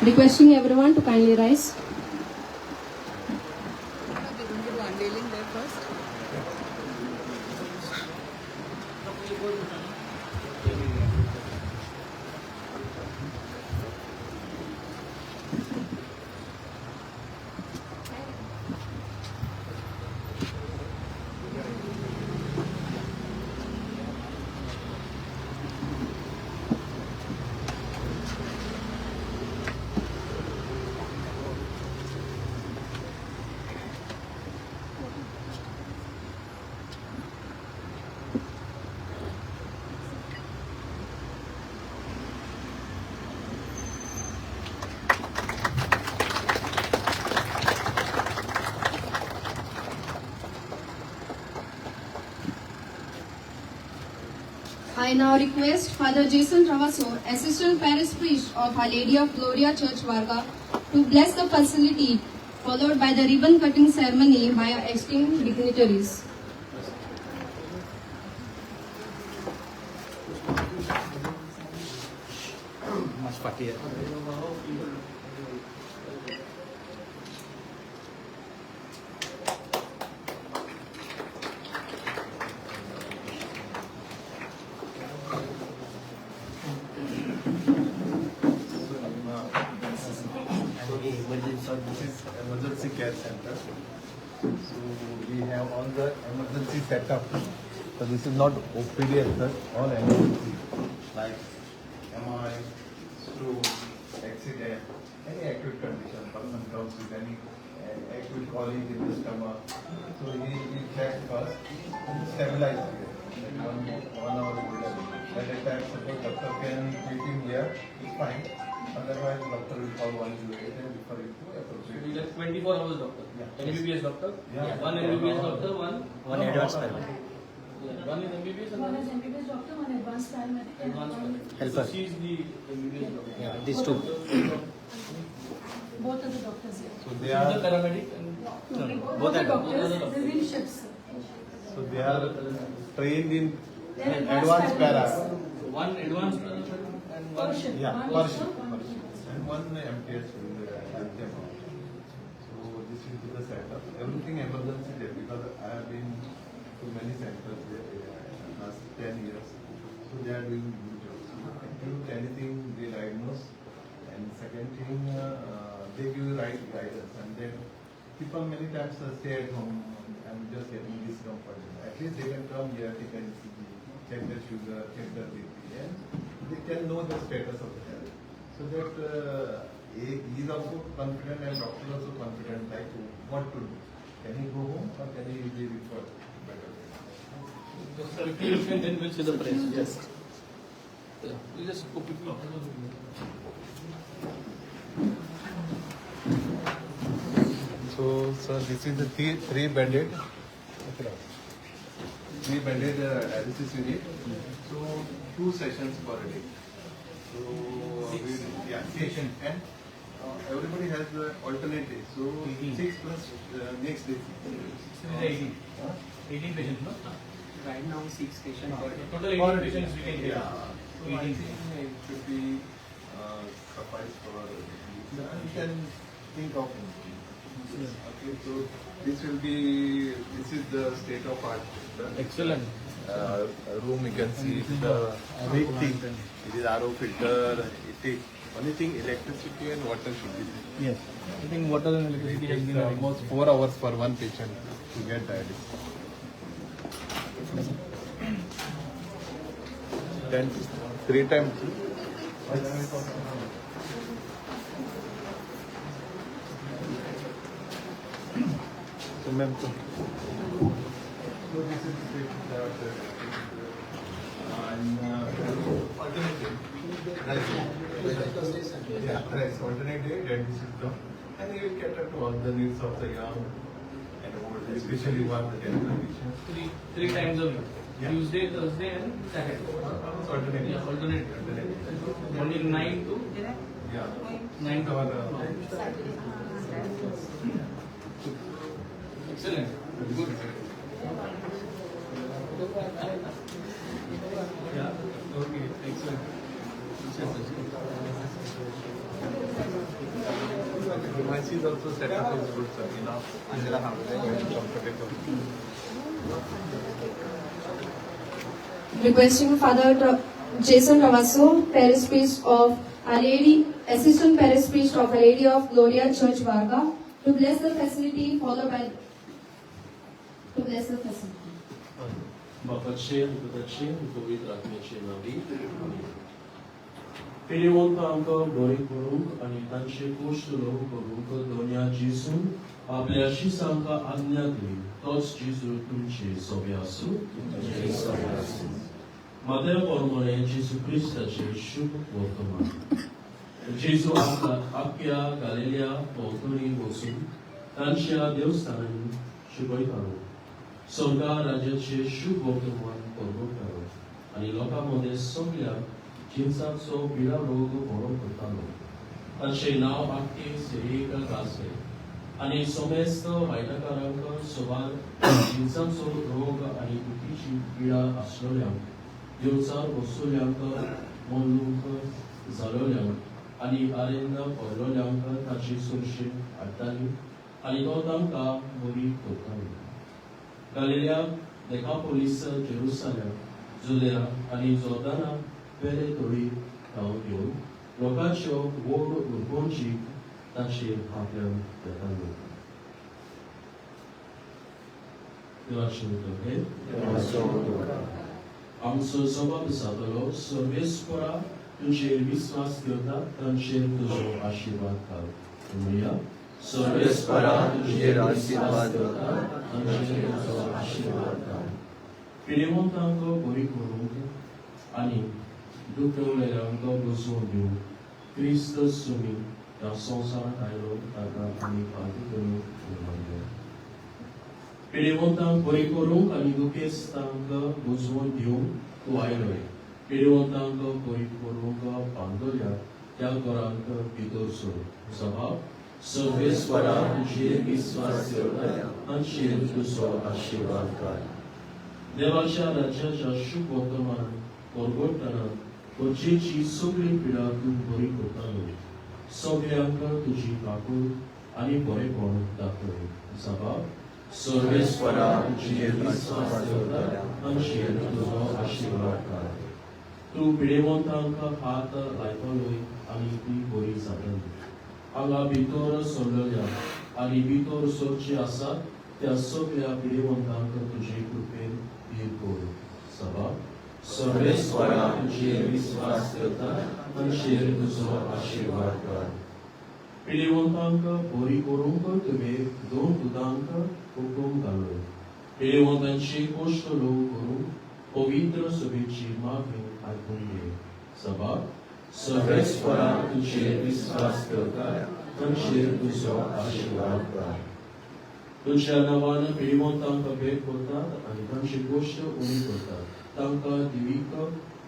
Requesting everyone to kindly rise. I now request Father Jason Ravaso, Assistant Parish Priest of Our Lady of Gloria Church, Varga, to bless the facility, followed by the ribbon cutting ceremony by our esteemed dignitaries. This is emergency care center. So we have all the emergency setup. So this is not OPD as such, all emergency like MI, stroke, accident, any acute condition. Person comes with any acute colic in the stomach. So we check first and stabilize here. Like 1 hour later. At a time, suppose doctor can treat him here, it's fine. Otherwise, doctor will call 108 and refer it to appropriate. We get 24 hours doctor. Yeah. MBBS doctor. Yeah. One MBBS doctor, one advanced paramedic. One is MBBS and One is MBBS doctor, one advanced paramedic, and advanced one paramedic. Helper. So she is the MBBS doctor. Yeah, these two. both of the doctors here. So She they is are the paramedic and Both the are doctors, doctors. they will shifts. so they are trained in They are advanced para. one advanced paramedic and Per one. shift. Yeah, One per is shift, one per shift. And one MTS will help them out. So this will be the setup. Everything emergency there because I have been to many centers there last 10 years. So they are doing good job. So if anything they diagnose, and second thing they give you right guidance. And then people many times stay at home and just getting discomfort. At least they can come here, take an ECG, check their sugar, check their BP, and they can know the status of the health. So that he is also confident and doctor also confident like what to do. Can he go home or can he be referred better? Just quickly look and then we'll see the price. Yes. Yeah. You just go quickly. So, sir, this is the three bedded dialysis unit. So, 2 sessions per day. So, session and everybody has alternate days. So, 6 plus next day. 18. Huh? 18 patients, no? Right now, 6 patients. Total 18 patients we can take. Yeah. So, I think it should be suffice for you can think of it. Okay, so this is the state of art. Excellent. Room you can see the big thing. It is RO filter. It is only thing electricity and water should be there. Yes. I think water and electricity has It been takes almost 4 hours for one patient to get dialysis. Then 3 times. So, ma'am, so this is the alternative. Right, alternate day, dentist is come, and he will cater to all the needs of the young and old, especially one the dental condition. three times a week. Yeah. Tuesday, Thursday, and Saturday. Alternate. Yeah, alternate. Morning 9 to Yeah. 9 to Our, Excellent. Good. Yeah. Okay. Excellent. AC is also set up is good, sir. Enough. Very comfortable. Requesting Father Jason Ravasso, Parish Priest of Our Lady, Assistant Parish Priest of Our Lady of Gloria Church, Varga, to bless the facility, followed by to bless the facility. बापाचे पुताचे पवित्र आत्म्याचे नावी पिढीवंत आमकां बरे करूंक आनी तांचे गोश्ट ल्हव करूंक दोनया जेसून आपल्या शिसांका आज्ञा दिली तोच जेजू तुमचे सोबे आसूं मातेर परमणे जेजू क्रिस्ताचे शुभ वर्तमान जेजू आख्या गालिल्या भोंवतणी वचून तांच्या देवस्थानांनी शिकयतालो स्वर्गा राज्याचे शुभ वर्तमान परगटालो आनी लोकांमध्ये सगळ्या जिन्साचो पिडा रोग बरो करतालो तांचे नांव आख्खे सिरीक गाजले आनी समेस्त वायटाकारांक सोबार जिन्साचो रोग आनी दुखीची पिडा आसलेल्यांक देवचार बसलेल्यांक मनलूक जालोल्यांक आनी आरेंद पडलोल्यांक ताची सुरक्षे हाडटाली आनी तो तांकां बरी करतालो Galilia, Decapolis, Jerusalem, Judea, आणि Jordana, वेले थोडी धांव घेवन लोकांच्यो व्हड उर्बोंची तांचेर आपल्यान येताल्यो. देवाचें उतर आमचो जबाब जातलो सर्वेस्परा तुजेर विस्वास घेता तांचेर तुजो आशिर्वाद घाल. म्हणया सर्वेस्परा तुजेर आशिर्वाद घेता तांचेर तुजो आशिर्वाद घाल. पिडेवंतांक बरी करूंक आनी दुखवलेल्यांक बसोवन दिवंक क्रिस्त सुमी ह्या संवसारांत आयलो ताका आमी फाटीं करूंक पिडेवंतांक बरी करूंक आनी दुखेस्तांक बुजवून दिवंक तूं आयलोय. पिडेवंतांक बरी करूंक बांदलेल्या त्या घरांत भितर सोड. सभाव सर्वेस्परा तुजेर विस्वास दवरल्या तांचेर तुजो आशिर्वाद घाल. देवाच्या राज्याच्या शुभ वर्तमान परगटतना खंयचीची सगळी पिडा तूं बरी करतालो. सगळ्यांक तुजी काकूळ आनी बरेपण दाखय. सभाव सर्वेस्परा तुजेर विस्वास दवरल्या तांचेर तुजो आशिर्वाद घाल. तूं पिडेवंतांक हात लायतलोय आनी ती बरी जातली. हांगा भितर सरलेल्या आनी भितर सरचे आसात त्या सगळ्या पिडेवंतांक तुजे कृपेन धीर कर. सभाव सर्वेस्परा तुजेर विस्वास दवरता तांचेर तुजो आशिर्वाद घाल. पिडेवंतांक बरी करूंक तुवें दोन दुदांक हुकूम घालोय. पिडेवंतांची गोश्ट ल्हव करूंक पवित्र सभेची मागणी आयकून घे. सभाव सर्वेस्परा तुजेर विस्वास दवरता तांचेर तुजो आशिर्वाद घाल. तुज्या नांवान पिडेवंतांक भेट करतात आनी तांची गोश्ट उणी करतात. तांकां दिवीक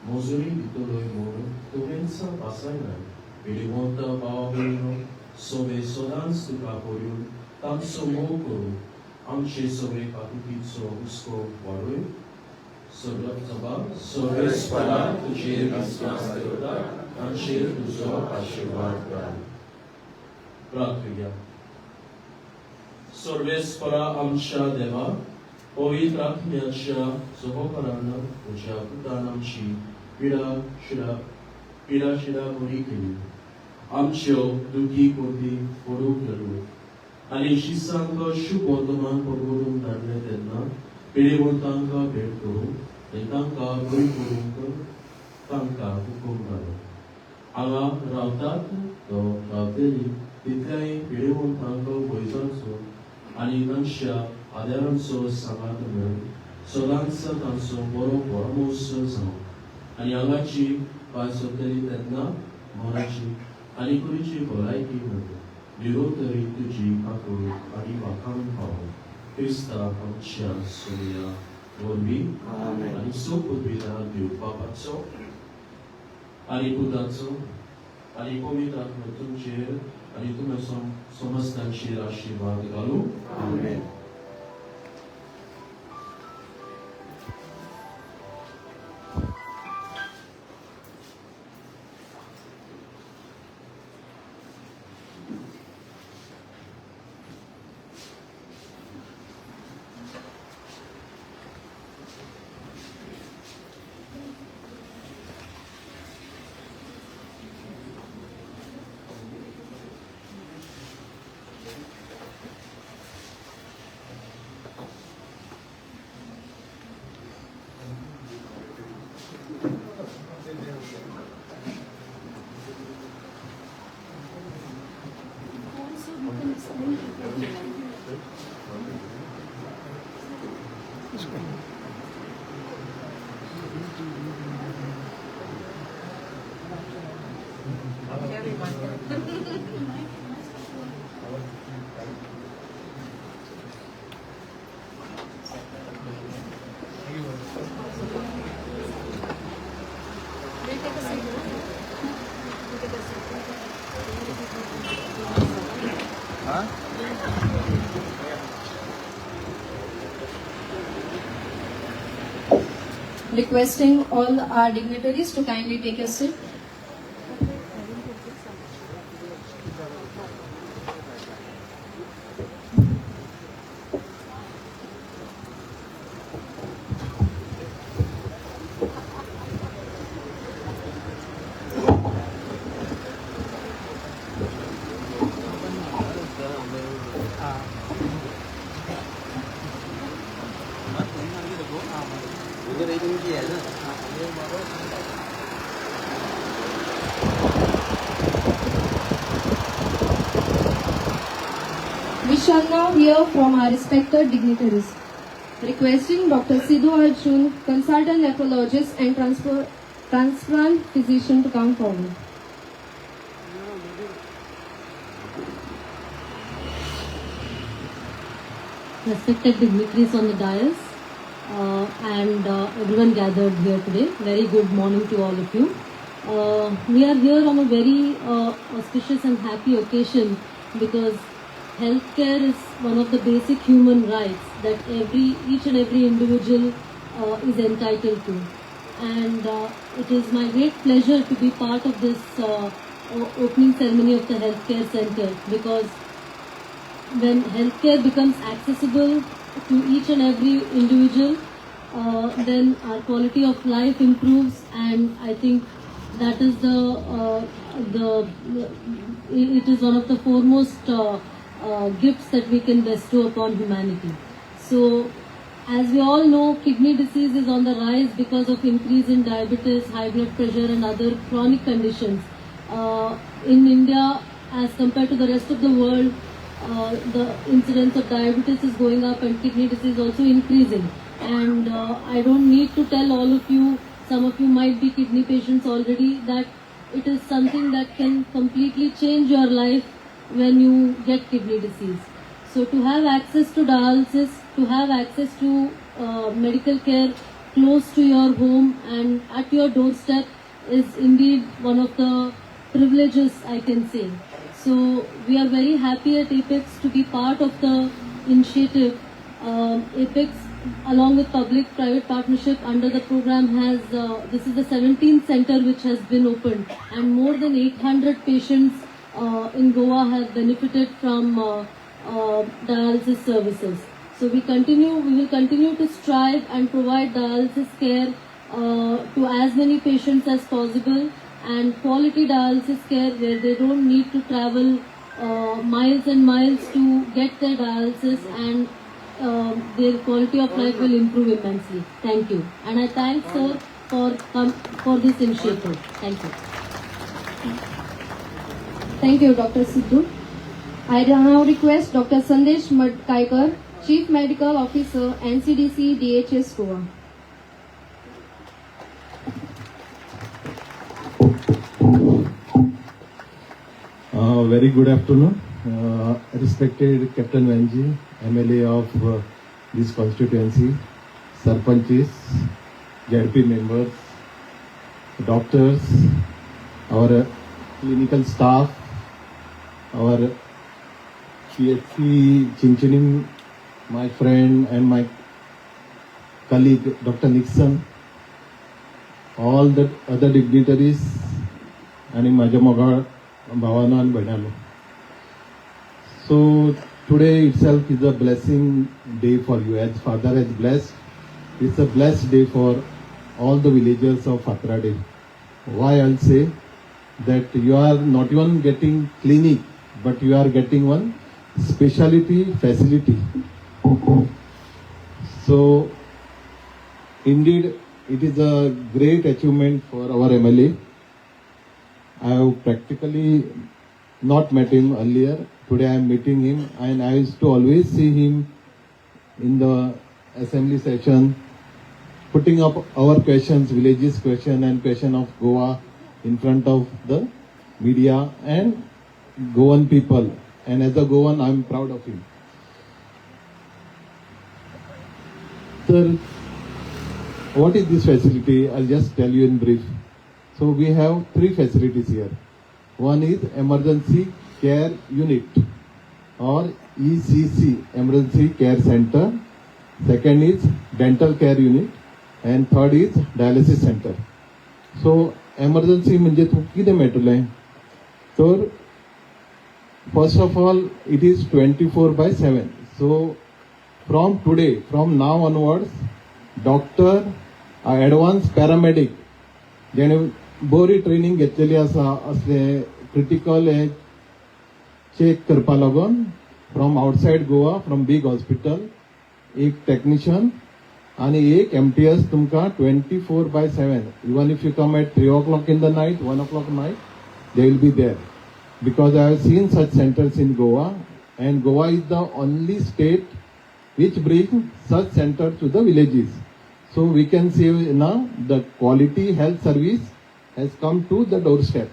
मजुरी दितलोय म्हूण तुवेंच पासयनाय. पिडेवंत भाव भयणो सोबे सदांच तुका पळोवन तांचो मोग करून आमचे सगळे काकुतीचो हुस्को वाडोय. सभाव सर्वेस्परा तुजेर विस्वास दवरता तांचेर तुजो आशिर्वाद घाल. प्रार्थना. सर्वेस्परा आमच्या देवा पवित्र आत्म्याच्या सहकारान तुज्या पुतान आमची पिडा शिडा बरी केली. आमच्यो दुखी कोती पडूंक लागल्यो आनी शिसांक शुभ वर्तमान परगटून धाडलें तेन्ना पिडेवंतांक भेट करूंक आनी तांकां बरी करूंक तांकां हुकूम घालो. हांगा रावतात तो रावतली तितल्याय पिडेवंतांक वयजांचो आनी तांच्या आदारांचो सांगात मेळून सदांच तांचो बरो परामोस जावं आनी हांगाची पांय सरतली तेन्ना मनाची आनी कुडीची भलायकी मेळूं. निरोतरी तुजी काकूळ आनी वाखाण पावूं क्रिस्ता आमच्या सोया वरवीं आनी सोपुतविला देव बापाचो आनी पुताचो आनी पवित्र आत्मा तुमचेर आनी तुमच्या समस्तांचेर आशिर्वाद घालूं. आमेन. Requesting all our dignitaries to kindly take a seat. We shall now hear from our respected dignitaries. Requesting Dr. Sidhu Arjun, consultant nephrologist and transplant physician to come forward. Respected dignitaries on the dais and everyone gathered here today. Very good morning to all of you. We are here on a very auspicious and happy occasion because healthcare is one of the basic human rights that each and every individual is entitled to. And it is my great pleasure to be part of this opening ceremony of the healthcare center, because when healthcare becomes accessible to each and every individual, then our quality of life improves, and I think that is it is one of the foremost gifts that we can bestow upon humanity. So, as we all know, kidney disease is on the rise because of increase in diabetes, high blood pressure and other chronic conditions. In India, as compared to the rest of the world, the incidence of diabetes is going up and kidney disease also increasing. And I don't need to tell all of you, some of you might be kidney patients already, that it is something that can completely change your life when you get kidney disease. So to have access to dialysis, to have access to medical care close to your home and at your doorstep is indeed one of the privileges, I can say. So we are very happy at Apex to be part of the initiative. Apex, along with public-private partnership under the program, has this is the 17th center which has been opened, and more than 800 patients in Goa have benefited from dialysis services. So we will continue to strive and provide dialysis care to as many patients as possible, and quality dialysis care where they don't need to travel miles and miles to get their dialysis, and their quality of life will improve immensely. Thank you. And I thank sir for this initiative. Thank you. Thank you, Dr. Sidhu. I now request Dr. Sandesh Madkaikar, Chief Medical Officer, NCDC DHS Goa. Very good afternoon. Respected Captain Vanji, MLA of this constituency, Sarpanches, ZP members, doctors, our clinical staff, our CHC Chinchinim, my friend and my colleague Dr. Nixon, all the other dignitaries, and माझ्या Moga भावानो and बहिणानो. So today itself is a blessing day for you. As Father has blessed, it's a blessed day for all the villagers of Fatrade. Why I'll say that you are not even getting clinic, but you are getting one specialty facility. So indeed it is a great achievement for our MLA. I have practically not met him earlier. Today I am meeting him, and I used to always see him in the assembly session, putting up our questions, villages question and question of Goa in front of the media and Goan people. And as a Goan, I am proud of him. Sir, what is this facility? I'll just tell you in brief. So we have 3 facilities here. One is Emergency Care Unit or ECC, Emergency Care Center. Second is Dental Care Unit. And third is Dialysis Center. So emergency म्हणजे तू कितें मेळटलें? तर first of all, it is 24/7. So from today, from now onwards, doctor, advanced paramedic, जेणे बरी training घेतलेली आसा असले क्रिटिकल चेक करपा लागून from outside Goa, from big hospital, एक टेक्निशियन आणि एक MTS तुमकां 24/7. Even if you come at 3 o'clock in the night, 1 o'clock night, they will be there. Because I have seen such centers in Goa, and Goa is the only state which brings such centers to the villages. So we can say now the quality health service has come to the doorstep.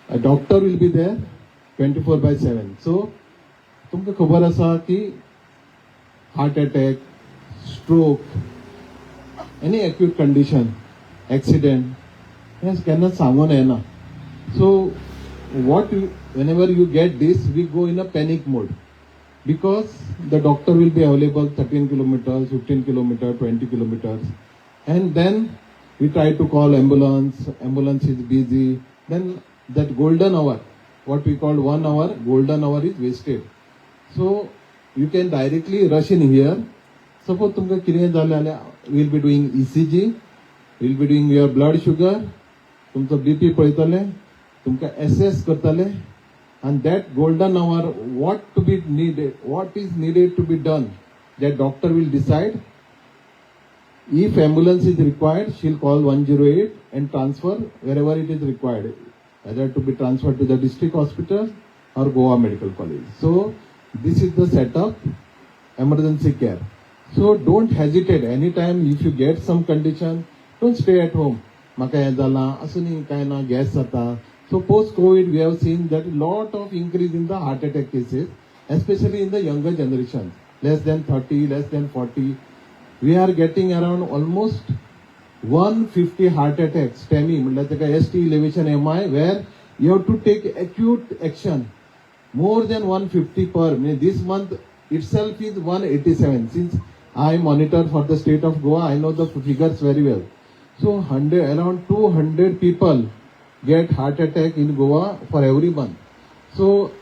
A doctor will be there 24/7. So तुमकां खबर आसा की heart attack, stroke, any acute condition, accident, yes, cannot सांगून येना. So whenever you get this, we go in a panic mode because the doctor will be available 13 kilometers, 15 kilometers, 20 kilometers, and then we try to call ambulance. Ambulance is busy. Then that golden hour, what we call 1 hour, golden hour is wasted. So you can directly rush in here. Suppose तुमकां कितें जालें जाल्यार we'll be doing ECG, we'll be doing your blood sugar, तुमचो BP पळयतले, तुमकां assess करतले, and that golden hour, what is needed to be done, that doctor will decide. If ambulance is required, she'll call 108 and transfer wherever it is required, whether to be transferred to the district hospital or Goa Medical College. So this is the setup, emergency care. So don't hesitate. Anytime if you get some condition, don't stay at home. Maka हें जाला, असुनी काय ना, gas जाता. So post-COVID, we have seen that a lot of increase in the heart attack cases, especially in the younger generation, less than 30, less than 40. We are getting around almost 150 heart attacks, STEMI, ST elevation MI, where you have to take acute action. More than 150 per. This month itself is 187. Since I monitor for the state of Goa, I know the figures very well. So around 200 people get heart attack in Goa for every month. So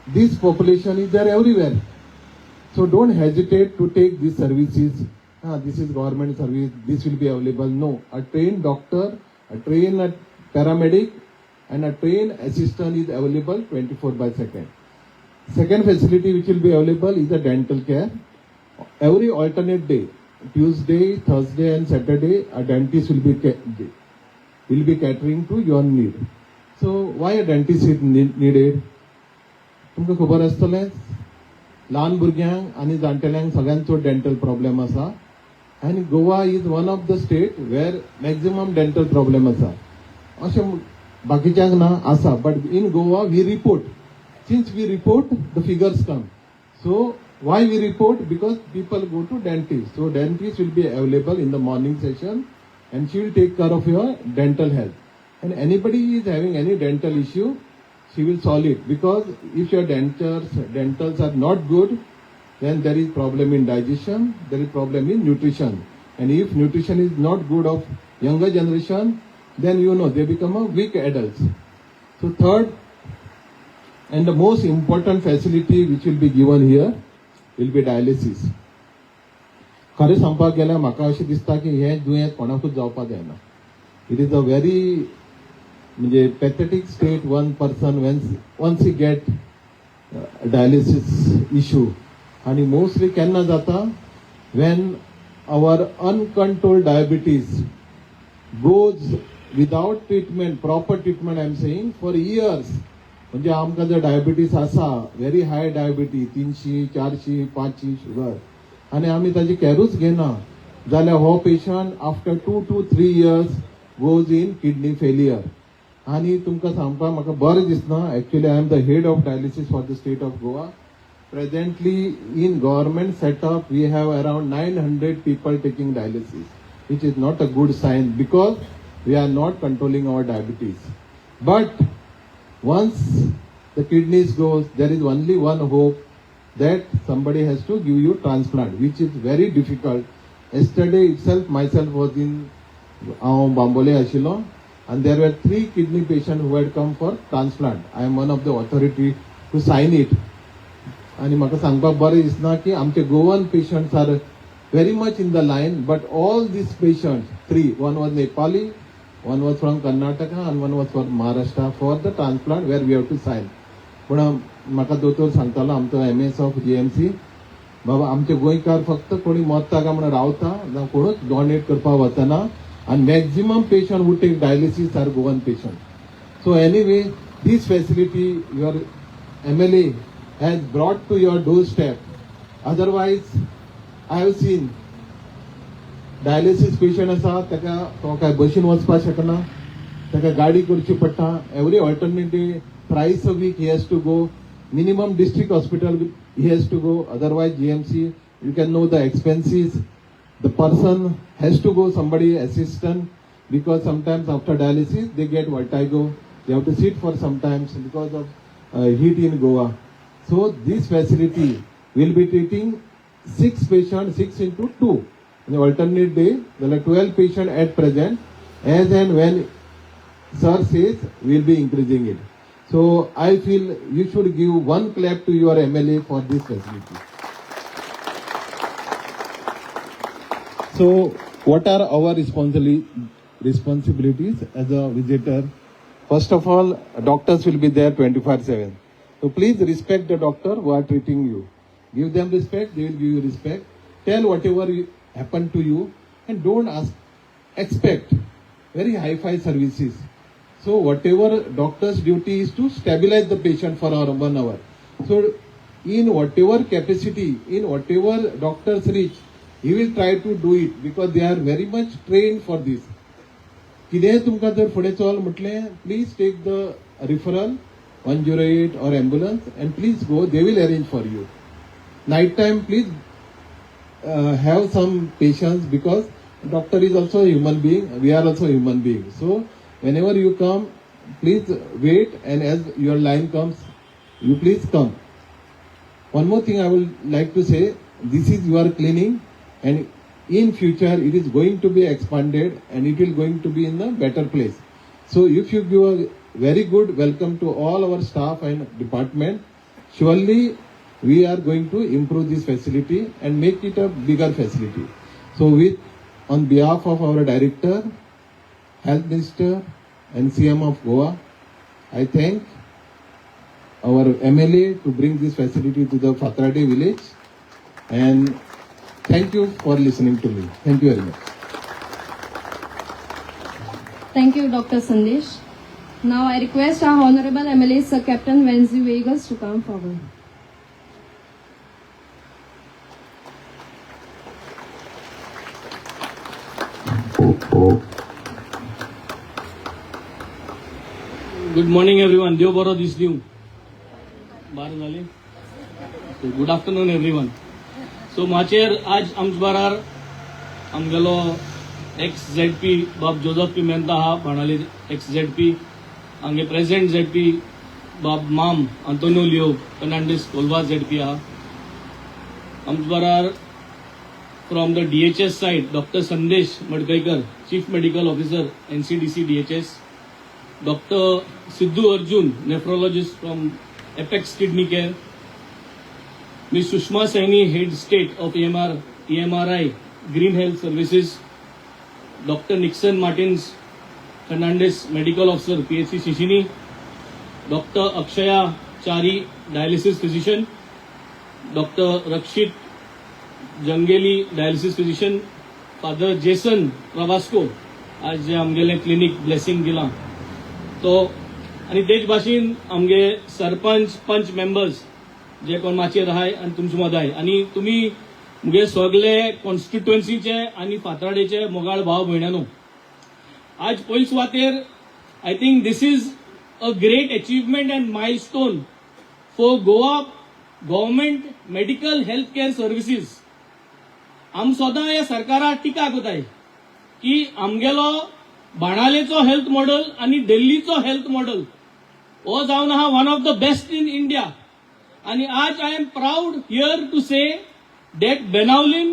this population is there everywhere. So don't hesitate to take these services. This is government service, this will be available. No, a trained doctor, a trained paramedic, and a trained assistant is available 24/7. Second facility which will be available is the dental care. Every alternate day, Tuesday, Thursday and Saturday, a dentist will be catering to your need. So why a dentist is needed? तुमकां खबर आसतलें, ल्हान भुरग्यांक आनी जाणटेल्यांक सगळ्यांचो dental problem आसा, आनी Goa is one of the state where maximum dental problem आसा. अशें बाकीच्यांक ना आसा, but in Goa we report. Since we report, the figures come. So why we report? Because people go to dentist. So dentist will be available in the morning session, and she will take care of your dental health. And anybody is having any dental issue, she will solve it. Because if your dentals are not good, then there is problem in digestion, there is problem in nutrition. And if nutrition is not good of younger generation, then they become a weak adults. So third, and the most important facility which will be given here will be dialysis. खरें सांगपाक गेल्यार म्हाका अशें दिसता की हें दुयेंत कोणाकूच जावपाक जायना. इट इज अ व्हेरी म्हणजे pathetic state. One person once he get dialysis issue, आनी मोस्टली केन्ना जाता when our uncontrolled diabetes goes without treatment, proper treatment I am saying for years, म्हणजे आमकां जर डायबिटीस आसा, व्हेरी हाय डायबिटीस 300, 400, 500 शुगर, आनी आमी ताजी कॅरूच घेना, जाल्यार हो patient after 2 to 3 years goes in kidney failure. आनी तुमकां सांगपाक म्हाका बरें दिसना. Actually I am the head of dialysis for the state of Goa. Presently in government setup we have around 900 people taking dialysis, which is not a good sign because we are not controlling our diabetes. But once the kidneys goes, there is only one hope, that somebody has to give you transplant, which is very difficult. Yesterday itself myself was in Bambole Ashilo, and there were 3 kidney patients who had come for transplant. I am one of the authority to sign it. आणि म्हाका सांगपाक बरें दिसना की आमचे Goan patients are very much in the line, but all these patients, 3, one was Nepali, one was from Karnataka, and one was from Maharashtra for the transplant where we have to sign. पण म्हाका दोतोर सांगतालो आमचो MS of GMC, बाबा आमचे गोंयकार फक्त कोणी मरता काय म्हणून रावता, ना कोणूच डोनेट करपाक वचना, and maximum patient who take dialysis are Goan patients. So anyway, this facility your MLA has brought to your doorstep. Otherwise, I have seen dialysis patient आसा ताका तो काय बशीन वचपाक शकना, ताका गाडी करची पडटा. Every alternate day, thrice a week he has to go. Minimum district hospital he has to go. Otherwise, GMC, you can know the expenses. The person has to go, somebody assistant, because sometimes after dialysis they get vertigo. They have to sit for some times because of heat in Goa. So this facility will be treating 6 patients, 6 into 2. In the alternate day, there are 12 patients at present. As and when Sir says, we will be increasing it. So I feel you should give one clap to your MLA for this facility. So what are our responsibilities as a visitor? First of all, doctors will be there 24/7. So please respect the doctor who are treating you. Give them respect, they will give you respect. Tell whatever happened to you, and don't expect very high-fi services. So whatever doctor's duty is to stabilize the patient for 1 hour. So in whatever capacity, in whatever doctor's reach, he will try to do it because they are very much trained for this. कितेंय तुमकां जर फुडें चल म्हटलें, please take the referral 108 or ambulance and please go, they will arrange for you. Night time, please have some patience because doctor is also a human being, we are also human beings. So whenever you come, please wait, and as your line comes, you please come. One more thing I would like to say, this is your clinic, and in future it is going to be expanded and it will going to be in a better place. So if you give a very good welcome to all our staff and department, surely we are going to improve this facility and make it a bigger facility. So on behalf of our director, health minister and CM of Goa, I thank our MLA to bring this facility to the Fatrade village, and thank you for listening to me. Thank you very much. Thank you, Dr. Sandesh. Now I request our Honorable MLA, Sir Captain Wenzi Vegas, to come forward. Good morning everyone. Dev Baro this new. Good afternoon everyone. So माचेर आज आमचबारार आमगेलो ex-ZP बाब Joseph Pimenta हा भाणाली ex-ZP आमगे present ZP बाब माम Antonio Leo Fernandez Colva ZP हा आमचबारार from the DHS side Dr. Sandesh Madkaikar Chief Medical Officer NCDC DHS, Dr. Sidhu Arjun nephrologist from Apex Kidney Care, Ms. Sushma Saini, Head State of EMRI Green Health Services, Dr. Nixon Martins Fernandez, Medical Officer, PHC Shishini, Dr. Akshaya Chari, Dialysis Physician, Dr. Rakshit Jangeli, Dialysis Physician, Father Jason Travasco, आज जे आमगेले clinic blessing दिला तो आणि तेच भाशेन आमगे सरपंच पंच members जे कोण माचेर आहाय आणि तुमचे मदत आहे आणि तुम्ही मुगे सगळे कॉन्स्टिट्युएन्सीचे आणि फातराडेचे मोगाळ भाव भयणानो आज पयली सुवातेर I think this is a great achievement and milestone for Goa government medical health care services. आम सदां ह्या सरकाराक टिका कोताय की आमगेलो बाणालेचो हेल्थ मॉडेल आणि दिल्लीचो हेल्थ मॉडेल हो जावन आहा one of the best in India. आणि आज I am proud here to से that Benaulim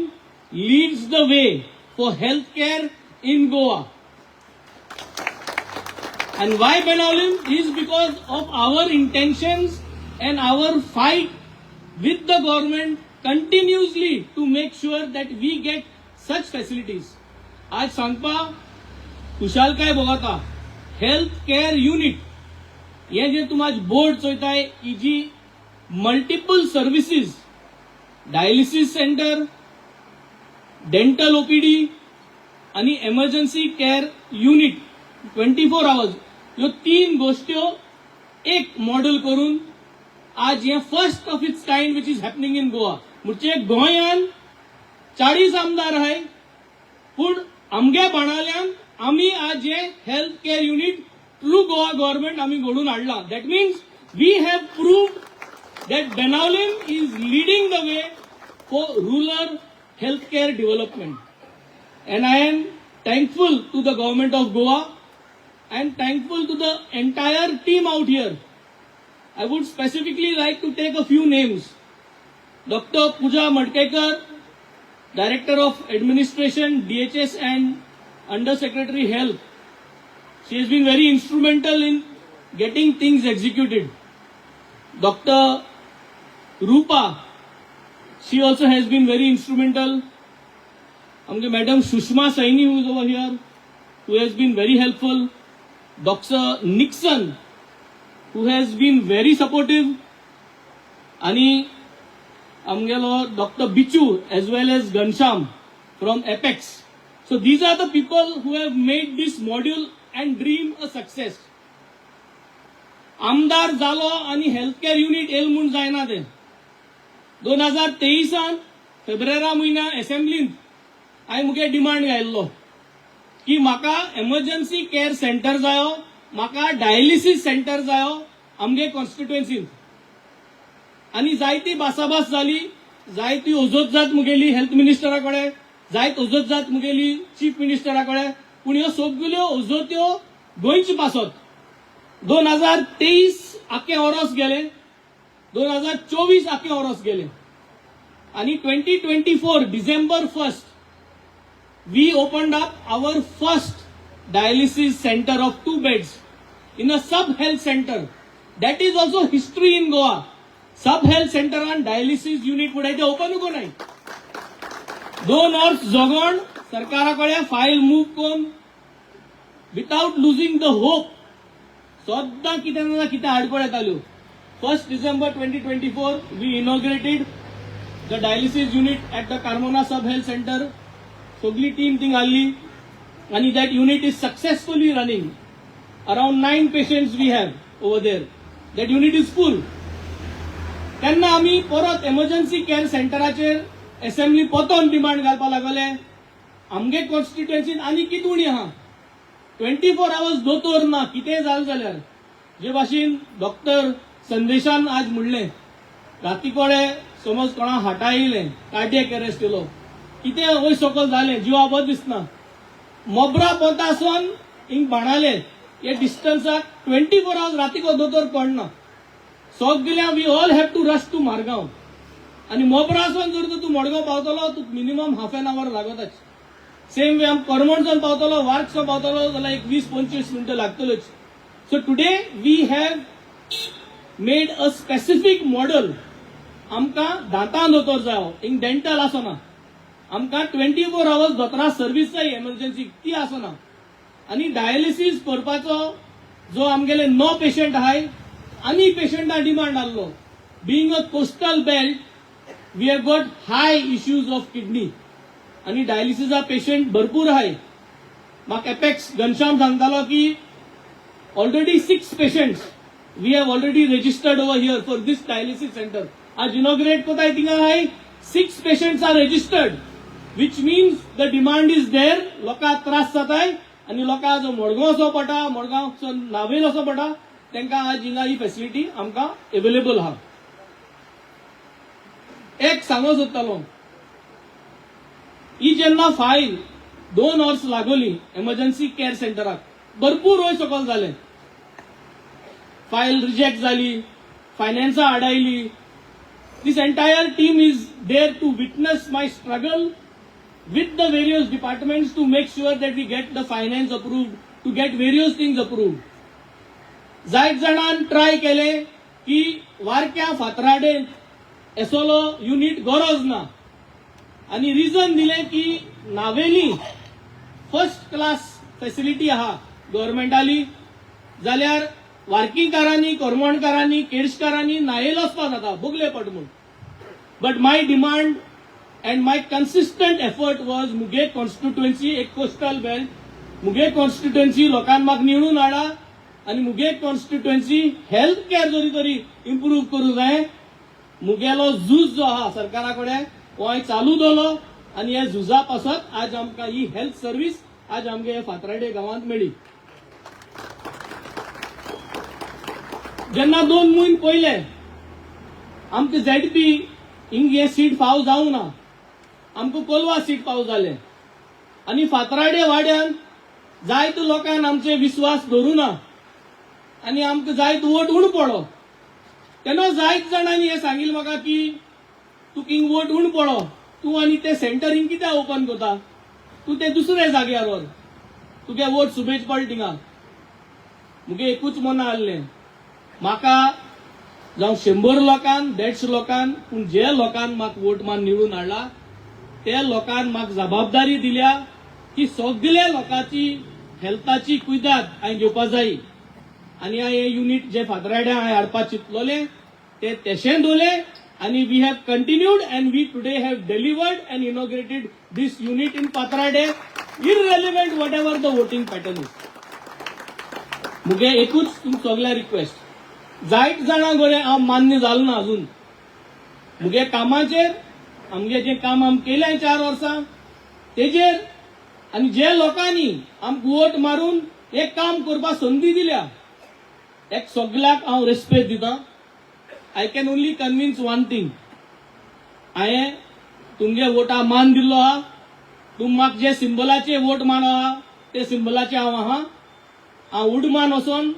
leads the way for healthcare in Goa. And why Benaulim? Is because of our intentions and our fight with the government continuously to make sure that we get such facilities. आज सांगपा खुशालकाय बोगाता health care unit हे जे तुम आज board चोयताय ही जी multiple services dialysis centre dental OPD आणि इमर्जन्सी केअर युनिट 24 आवर्स ह्यो 3 गोष्टी एक मॉडेल करून आज हे first of its kind which is happening in Goa. म्हणजे गोंयान 40 आमदार आहे पण आमगे बाणाल्यान आम्ही आज हे health care unit through Goa government आम्ही घडून हाडला. That means we have proved that Benaulim is leading the way for rural healthcare development. And I am thankful to the government of Goa and thankful to the entire team out here. I would specifically like to take a few names. Dr. Pooja Madkekar, Director of Administration, DHS and Under Secretary Health. She has been very instrumental in getting things executed. Dr. Rupa, she also has been very instrumental. Amge Madam Sushma Saini, who is over here, who has been very helpful. Dr. Nixon, who has been very supportive. Ani Amgelo Dr. Bichu as well as Gansham from Apex. So these are the people who have made this module and dream a success. आमदार जालो आणि health care unit L म्हूण जायना ते 2023 फेब्रुवारी महिन्या असेंब्लीत हांवें मुगे demand घायल्लो की म्हाका एमर्जन्सी केअर सेंटर जायो, म्हाका डायलिसीस सेंटर जायो आमगे कॉन्स्टिट्युएन्सीत. आणि जायती भासाभास जाली, जायती ओजत जात मुगेली हेल्थ मिनिस्टरा कडेन, जायत ओजत जात मुगेली चीफ मिनिस्टरा कडेन, पूण ह्यो सगल्यो ओजत्यो गोंयचे पासत. 2023 आखे ओरोस गेले, 2024 आखे ओरोस गेले आणि 2024 December 1st we opened up our first dialysis center of 2 beds in a sub health center. That is also history in Goa. Sub health center and dialysis unit पुढे ओपन को नाही. 2 वर्स जगोन सरकाराकडे फाईल मूव कोन without losing the hope सद्दां कितें ना कितें आडकोळ येताल्यो. 1st December 2024 we inaugurated the dialysis unit at the Carmona Sub Health Center. सगळी टीम थिंग आली आणि that unit is successfully running. Around 9 patients we have over there. That unit is full. तेन्ना आमी परत एमर्जन्सी केअर सेंटराचेर असेंब्ली पोतोन डिमांड घालपाक लागले. आमगे कॉन्स्टिट्युएन्सीन आनी कितें उणी आहा, 24 आवर्स दोतोर ना, कितें जालें जाल्यार. जे भाशेन डॉक्टर संदेशान आज म्हणलें राती कोडे समज कोणा हार्टा येयलें, कार्डियक अरेस्ट केलो, कितें वय सकल जालें, जिवा बरें दिसना, मोबरा पोतासून हिंग बाणाले हे डिस्टन्साक 24 आवर्स रातीको दोतोर पडना. सगळ्या we all have to rush to Margao. आणि मोबरासून जर तूं मडगांव पावतलो तूं मिनिमम हाफ एन आवर लागताच. सेम वे आम करमणसून पावतलो, वार्कसून पावतलो जाल्यार एक 20-25 मिनटां लागतलोच. So today we have made a specific model. आमकां दांतां दोतोर जायो, हिंग डेंटल आसना, आमकां 24 आवर्स दोतोरा सर्वीस जाय एमर्जन्सी, ती आसना. आणि डायलिसीस करपाचो जो आमगेले 9 पेशंट आहाय आनी पेशंटां डिमांड आसलो. Being a coastal belt we have got high issues of kidney आणि डायलिसिसा पेशंट भरपूर आहे. म्हाका एपेक्स घनश्याम सांगतालो की already 6 patients we have already registered over here for this dialysis centre. आज इनॉग्रेट कोताय थिंगा हाय 6 patients are registered, which means the demand is there. लोकांक त्रास जाताय आनी लोकांक जो मडगांव वचो पडटा, मडगांव नावेल वचो पडटा, तांकां आज हिंगा ही फॅसिलिटी आमकां अवेलेबल आहा. एक सांगो सोदतालो, ही जेन्ना फायल 2 वर्स लागली एमर्जन्सी केअर सेंटराक, भरपूर वय सकल जाले. फायल रिजेक्ट जाली, फायनान्सां आडायली. This entire team is there to witness my struggle with the various departments to make sure that we get the finance approved, to get various things approved. जायत जाणांन try केले की वारक्या फातराडे एसोलो युनिट गरज ना, आणि region दिले की नावेली फर्स्ट क्लास फॅसिलिटी आहा गव्हर्मेंटाली, जाल्यार वार्कीकारांनी, करमणकारांनी, केडशकारांनी नायेल वचपा जाता बोगले पड म्हूण. But my demand and my consistent effort was मुगे कॉन्स्टिट्युएन्सी एक कोस्टल बेल्ट, मुगे कॉन्स्टिट्युएन्सी लोकांक म्हाका निवडून हाडा आणि मुगे कॉन्स्टिट्युएन्सी हेल्थ केअर जरी तरी इम्प्रूव करूं जाय. मुगेलो झूज जो आहा सरकारा कडेन हो चालू दवरलो आणि हे झुजा पासत आज आमकां ही हेल्थ सर्व्हिस आज आमगे फातराडे गांवांत मेळ्ळी. जेन्ना 2 म्हयने पयले आमकां ZP हिंग सीट फाव जावं ना, आमकां कोलवा सीट फाव जाले आणि फातराडे वाड्यान जायत लोकांन आमचे विश्वास धरूं ना आणि आमकां जायत वोट उण पडो. तेन्ना जायत जाणांनी हे सांगिल्लें म्हाका की तूं हिंग वोट उण पडो, तूं आनी ते सेंटर हिंग कित्याक ओपन करता, तूं ते दुसरे जाग्यार व्हर, तुगे वोट सुबेज पडटा थिंगा. मुगे एकूच मना आहलें, म्हाका जावं 100 लोकांक 150 लोकांक, पूण जे लोकांक म्हाका वोट मान निवडून हाडला ते लोकांक म्हाका जबाबदारी दिल्या की सगळ्या लोकांची हेल्थाची कुयदाद हांवें घेवपाक जाय. आनी हांवें हे युनिट जे फातराड्या हांवें हाडपाक चिंतलोले ते तशें दवरले आणि we have continued and we today have delivered and inaugurated this unit in Fatorda irrelevant whatever the voting pattern is. मुगे एकूच तुमकां सगळ्या रिक्वेस्ट, जायत जाणांक बरें हांव मान्य जालो ना अजून मुगे कामाचेर, आमगे जे काम आम केलें 4 वर्सां तेजेर, आनी जे लोकांनी आमकां वोट मारून एक काम करपाक संदी दिल्या एक सगळ्याक हांव रेस्पेक्ट दितां. I can only convince one thing, हांवें तुमगे वोटा मान दिल्लो आहा, तुम म्हाका जे सिंबलाचे वोट मानो आहा ते सिंबलाचे हांव आहा. हांव उडमान वचोन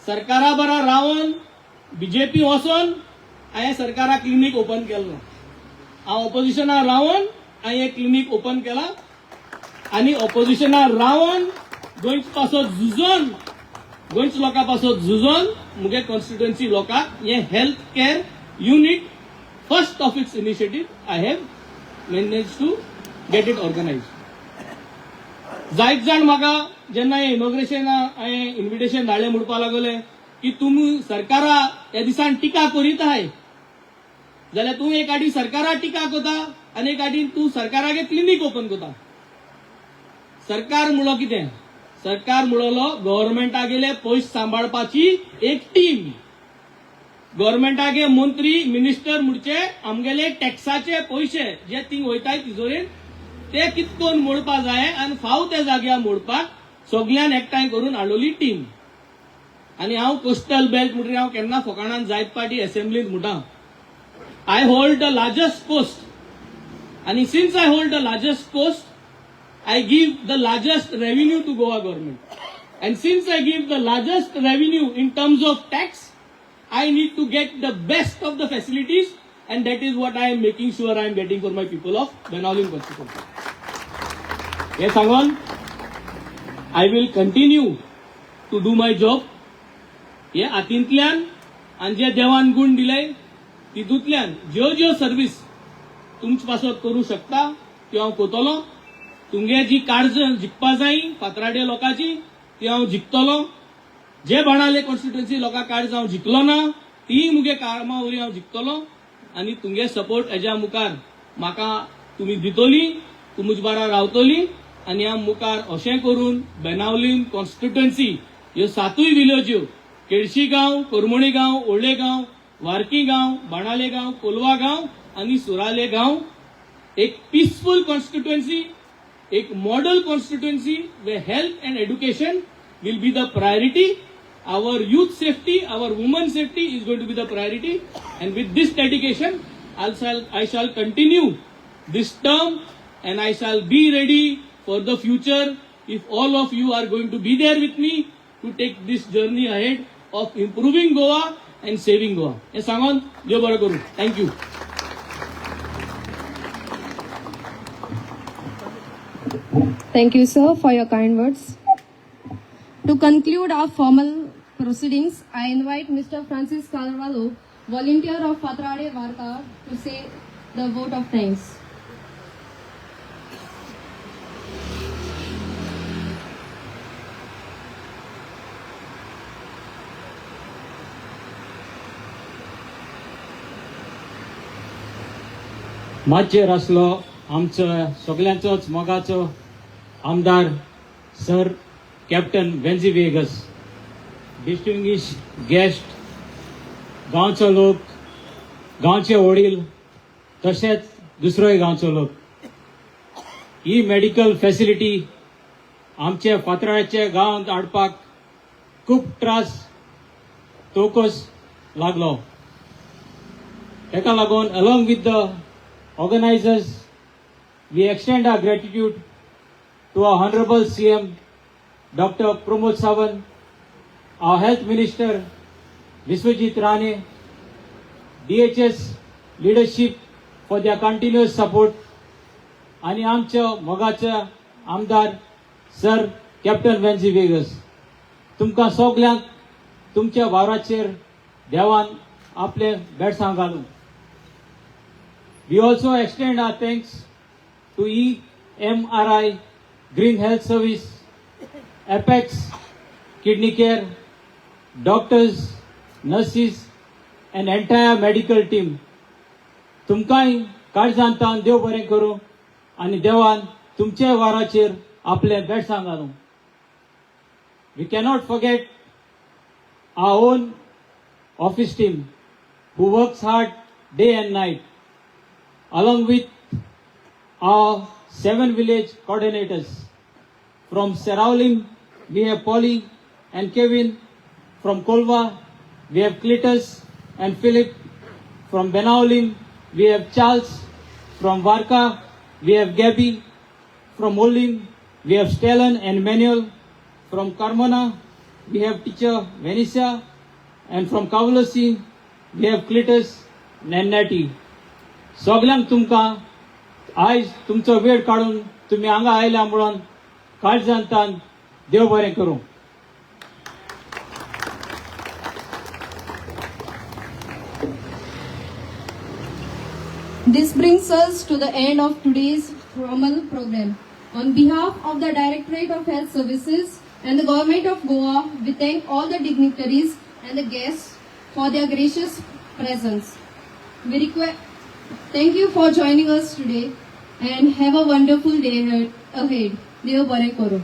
सरकारा बरा रावन बीजेपी वचोन हांवें सरकारा क्लिनीक ओपन केल्लो. हांव ऑपोजिशनार रावन हांवें एक क्लिनीक ओपन केला आनी ऑपोजिशनार रावन गोंयच पासत झुजोन गोंयच लोकां पासत झुजोन मुगे कॉन्स्टिट्युएन्सी लोकांक हे health care unit first of its initiative I have manage to get it organise. जायत जाण म्हाका जेन्ना हे इनॉग्रेशन हांवें इन्विटेशन धाडलें म्हणपाक लागले की तुमी सरकारा ह्या दिसान टिका करीत आहाय, जाल्यार तूं एक आडी सरकारा टिका करता आनी एक आडी तूं सरकारागे क्लिनीक ओपन करता. सरकार म्हणलो कितें, सरकार म्हणलो गव्हर्मेंटागेले पयशे सांबाळपाची एक टीम. गव्हर्मेंटागे मंत्री मिनिस्टर म्हणचे आमगेले टॅक्साचे पयशे जे थिंग वयताय तिजोरेन ते कितकोन मोडपा जाय आनी फाव त्या जाग्यार मोडपाक सगळ्यान एकठांय करून हाडलोली टीम. आनी हांव कोस्टल बेल्ट म्हणटरी हांव केन्ना फकाणान जायत पार्टी असेंब्लींत म्हणटा I hold the largest coast आनी since I hold the largest coast I give the largest revenue to Goa government. And since I give the largest revenue in terms of tax, I need to get the best of the facilities, and that is what I am making sure I am getting for my people of Benaulim constituency. Yes, Angon, I will continue to do my job. हे हातींतल्यान आनी जे देवान गुण दिले तितूंतल्यान ज्यो service तुमचे पासत करूं शकता त्यो हांव करतलों. तुमगे जी काळज जिखपा जाय फातराडे लोकांची ती हांव जिखतलो. जे बाणाले कॉन्स्टिट्युएन्सी लोकां काळज हांव जिखलो ना ती मुगे कामां वरी हांव जिखतलो. आनी तुमगे सपोर्ट हेज्या मुखार म्हाका तुमी दितली, तुमचे बारा रावतली आनी आम मुखार अशें करून बेनावलीम कॉन्स्टिट्युएन्सी ह्यो 7 विलेज्यो केळशी गांव, करमणी गांव, ओल्डे गांव, वारकी गांव, बाणाले गांव, कोलवा गांव आनी सुराले गांव एक पीसफुल कॉन्स्टिट्युएन्सी, एक model constituency where health and education will be the priority. Our youth safety, our women safety is going to be the priority, and with this dedication I shall continue this term, and I shall be ready for the future if all of you are going to be there with me to take this journey ahead of improving Goa and saving Goa. हे सांगून देव बरें करूं. Thank you. Thank you, sir, for your kind words. To conclude our formal proceedings, I invite Mr. Francis Carvalho, volunteer of Patrade Varka, to say the vote of thanks. माचेर आसलो आमचो सगळ्यांचोच मोगाचो आमदार sir captain वेन्झी vagus, distinguish guest, गांवचो लोक, गांवचे वडील तशेंच दुसरोय गांवचो लोक, ही मेडिकल फॅसिलिटी आमचे फातराचे गांवांत हाडपाक खूब त्रास तोकोस लागलो. ताका लागून along with the organizers, we extend our gratitude to our Honorable CM Dr. Pramod Sawant, our Health Minister Viswajit Rane, DHS leadership for their continuous support, आणि आमच्या मोगाचे आमदार सर कॅप्टन वेन्झी वेगस. तुमकां सगल्यांक तुमच्या वावराचेर देवान आपले बेडसां घालूं. We also extend our thanks to EMRI, Green Health Service, Apex, Kidney Care, doctors, nurses, and entire medical team. तुमकांय काळजांतान देव बरें करूं आनी देवान तुमच्या वाराचेर आपले बेडसां घालूं. We cannot forget our own office team who works hard day and night. Along with our 7 village coordinators. From Seraulim, we have Polly and Kevin. From Kolva, we have Cletus and Philip. From Benaulim, we have Charles. From Varka, we have Gabby. From Olim, we have Stellan and Manuel. From Carmona, we have teacher Vanessa. And from Kavalosi, we have Cletus and Natty. सगळ्यांक तुमकां आयज तुमचो वेळ काडून तुमी हांगा आयल्या म्हणून काळजांतान देव बरें करूं. This brings us to the end of today's formal program. On behalf of the Directorate of Health Services and the Government of Goa, we thank all the dignitaries and the guests for their gracious presence. Thank you for joining us today and have a wonderful day ahead. Dev bare karo.